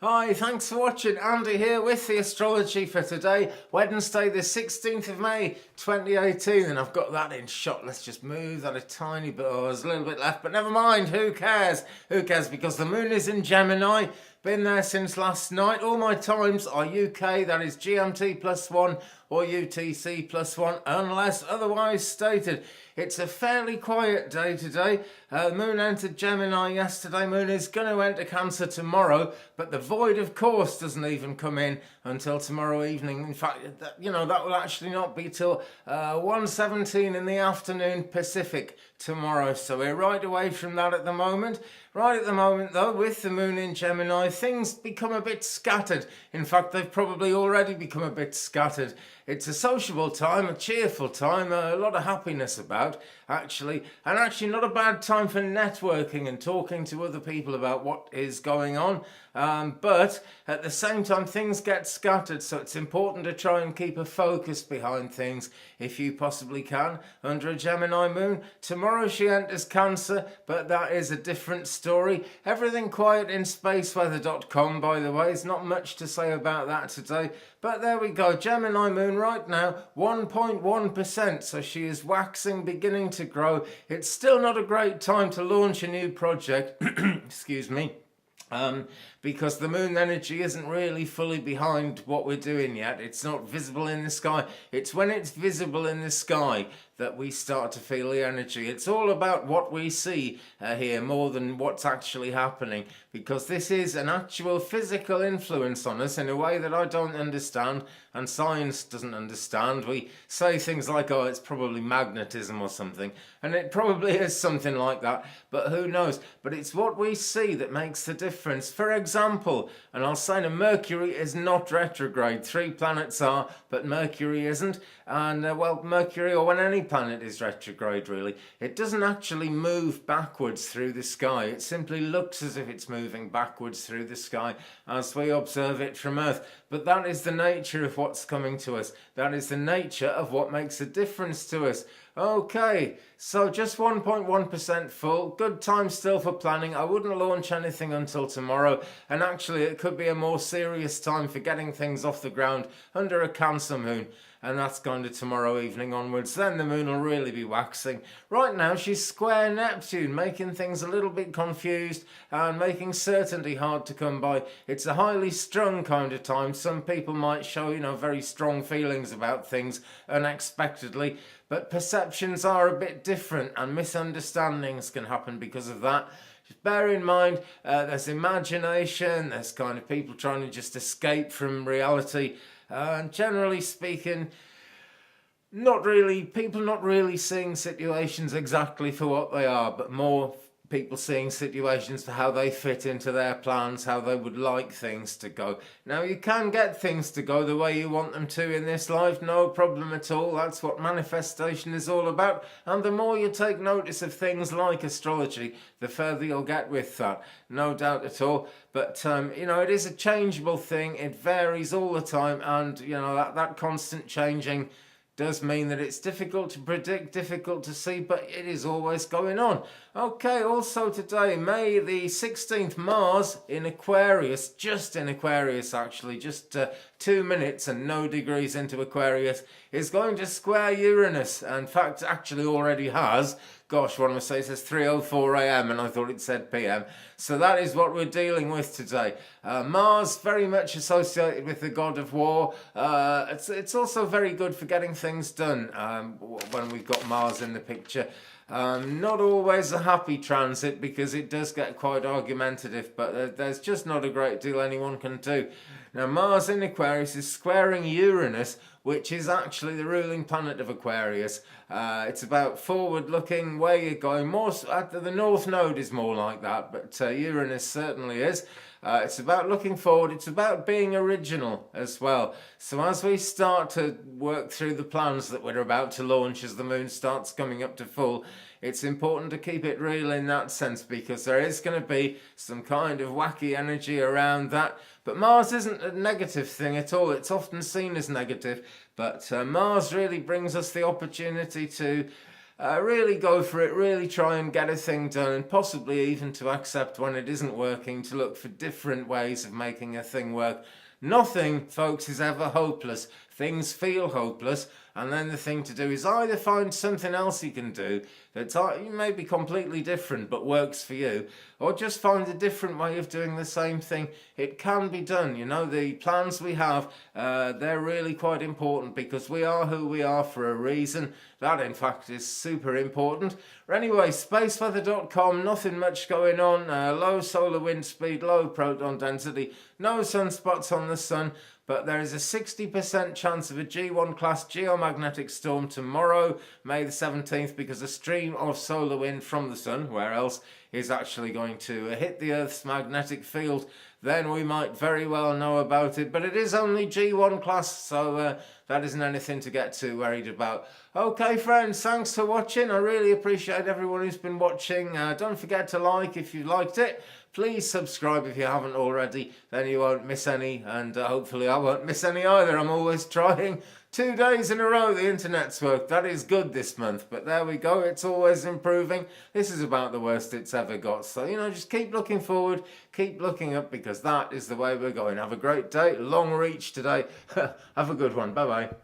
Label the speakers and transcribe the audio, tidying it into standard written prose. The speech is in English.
Speaker 1: Hi, thanks for watching. Andy here with the astrology for today, Wednesday the 16th of May 2018, and I've got that in shot. Let's just move that a tiny bit. Oh, there's a little bit left, but never mind. Who cares? Who cares? Because the moon is in Gemini. Been there since last night. All my times are UK, that is GMT +1 or UTC +1, unless otherwise stated. It's a fairly quiet day today. The moon entered Gemini yesterday. Moon is going to enter Cancer tomorrow, but the void, of course, doesn't even come in until tomorrow evening. In fact, that will actually not be till 1:17 in the afternoon Pacific tomorrow. So we're right away from that at the moment. Right at the moment, though, with the moon in Gemini, things become a bit scattered. In fact, they've probably already become a bit scattered. It's a sociable time, a cheerful time, a lot of happiness about, actually, and actually not a bad time for networking and talking to other people about what is going on. But at the same time, things get scattered, so it's important to try and keep a focus behind things if you possibly can under a Gemini moon. Tomorrow she enters Cancer, but that is a different story. Everything quiet in spaceweather.com, by the way. There's not much to say about that today. But there we go, Gemini moon right now, 1.1%, so she is waxing, beginning to grow. It's still not a great time to launch a new project, excuse me, because the moon energy isn't really fully behind what we're doing yet. It's not visible in the sky. It's when it's visible in the sky that we start to feel the energy. It's all about what we see here more than what's actually happening, because this is an actual physical influence on us in a way that I don't understand and science doesn't understand. We say things like, oh, it's probably magnetism or something, and it probably is something like that, but who knows? But it's what we see that makes the difference. For example, and I'll say that Mercury is not retrograde. 3 planets are, but Mercury isn't. And well, Mercury, or when any planet is retrograde, really, it doesn't actually move backwards through the sky. It simply looks as if it's moving backwards through the sky as we observe it from Earth. But that is the nature of what's coming to us. That is the nature of what makes a difference to us. Okay, so just 1.1% full. Good time still for planning. I wouldn't launch anything until tomorrow, and actually it could be a more serious time for getting things off the ground under a Cancer moon, and that's going to tomorrow evening onwards. Then the moon will really be waxing. Right now she's square Neptune, making things a little bit confused and making certainty hard to come by. It's a highly strung kind of time. Some people might show, very strong feelings about things unexpectedly, but perceptions are a bit different and misunderstandings can happen because of that. Just bear in mind, there's imagination, there's kind of people trying to just escape from reality, and generally speaking, people not really seeing situations exactly for what they are, but more people seeing situations for how they fit into their plans, how they would like things to go. Now, you can get things to go the way you want them to in this life, no problem at all. That's what manifestation is all about. And the more you take notice of things like astrology, the further you'll get with that, no doubt at all. But, it is a changeable thing. It varies all the time, and, that constant changing does mean that it's difficult to predict, difficult to see, but it is always going on. Okay, also today, May the 16th, Mars in Aquarius, just in Aquarius actually, just 2 minutes and no degrees into Aquarius, is going to square Uranus. In fact, actually already has. Gosh, what am I saying? It says 3:04 a.m. and I thought it said p.m. So that is what we're dealing with today. Mars, very much associated with the god of war. It's also very good for getting things done when we've got Mars in the picture. Not always a happy transit because it does get quite argumentative, but there's just not a great deal anyone can do. Now, Mars in Aquarius is squaring Uranus, which is actually the ruling planet of Aquarius. It's about forward-looking, where you're going. More the North Node is more like that, but Uranus certainly is. It's about looking forward. It's about being original as well. So as we start to work through the plans that we're about to launch, as the moon starts coming up to full, it's important to keep it real in that sense, because there is going to be some kind of wacky energy around that. But Mars isn't a negative thing at all. It's often seen as negative, but Mars really brings us the opportunity to really go for it, really try and get a thing done, and possibly even to accept when it isn't working, to look for different ways of making a thing work. Nothing, folks, is ever hopeless. Things feel hopeless, and then the thing to do is either find something else you can do that may be completely different but works for you, or just find a different way of doing the same thing. It can be done. You know, the plans we have, they're really quite important, because we are who we are for a reason. That, in fact, is super important. Anyway, spaceweather.com, nothing much going on. Low solar wind speed, low proton density, no sunspots on the sun, but there is a 60% chance of a G1 class geomagnetic storm tomorrow, May the 17th, because a stream of solar wind from the sun, where else, is actually going to hit the Earth's magnetic field. Then we might very well know about it, but it is only G1 class, so that isn't anything to get too worried about. Okay, friends, thanks for watching. I really appreciate everyone who's been watching. Don't forget to like if you liked it. Please subscribe if you haven't already, then you won't miss any, and hopefully I won't miss any either. I'm always trying. 2 days in a row the internet's worked. That is good this month, but there we go. It's always improving. This is about the worst it's ever got. So, you know, just keep looking forward, keep looking up, because that is the way we're going. Have a great day. Long reach today. Have a good one. Bye-bye.